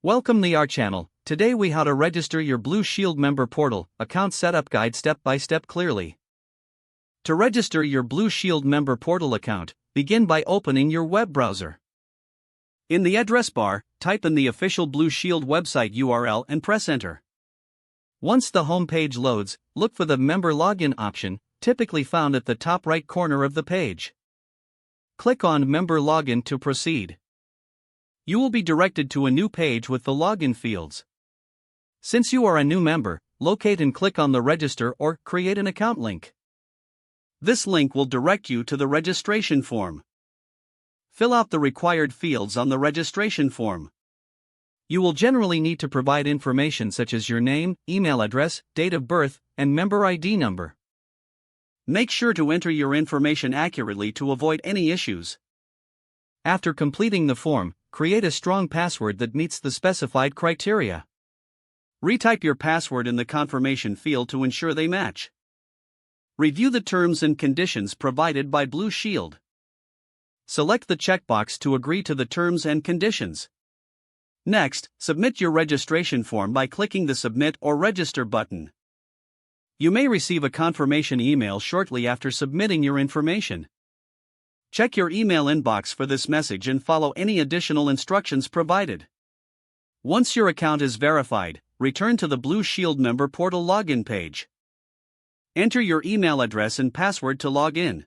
Welcome to our channel. Today we how to register your Blue Shield member portal account setup guide step by step clearly. To register your Blue Shield member portal account, begin by opening your web browser. In the address bar, type in the official Blue Shield website URL and press enter. Once the home page loads, look for the member login option, typically found at the top right corner of the page. Click on Member Login to proceed. You will be directed to a new page with the login fields. Since you are a new member, locate and click on the Register or Create an Account link. This link will direct you to the registration form. Fill out the required fields on the registration form. You will generally need to provide information such as your name, email address, date of birth, and member ID number. Make sure to enter your information accurately to avoid any issues. After completing the form, create a strong password that meets the specified criteria. Retype your password in the confirmation field to ensure they match. Review the terms and conditions provided by Blue Shield. Select the checkbox to agree to the terms and conditions. Next, submit your registration form by clicking the Submit or Register button. You may receive a confirmation email shortly after submitting your information. Check your email inbox for this message and follow any additional instructions provided. Once your account is verified, return to the Blue Shield member portal login page. Enter your email address and password to log in.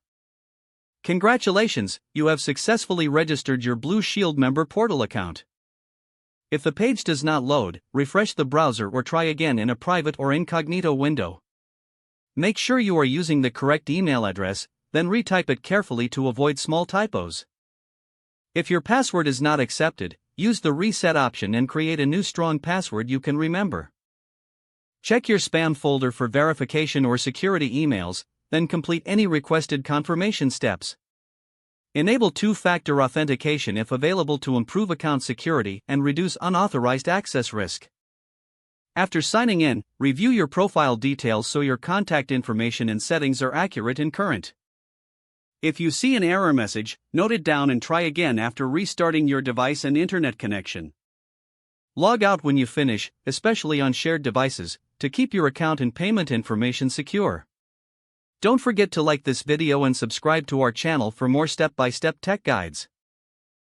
Congratulations, you have successfully registered your Blue Shield member portal account. If the page does not load, refresh the browser or try again in a private or incognito window. Make sure you are using the correct email address, then retype it carefully to avoid small typos. If your password is not accepted, use the reset option and create a new strong password you can remember. Check your spam folder for verification or security emails, then complete any requested confirmation steps. Enable two-factor authentication if available to improve account security and reduce unauthorized access risk. After signing in, review your profile details so your contact information and settings are accurate and current. If you see an error message, note it down and try again after restarting your device and internet connection. Log out when you finish, especially on shared devices, to keep your account and payment information secure. Don't forget to like this video and subscribe to our channel for more step-by-step tech guides.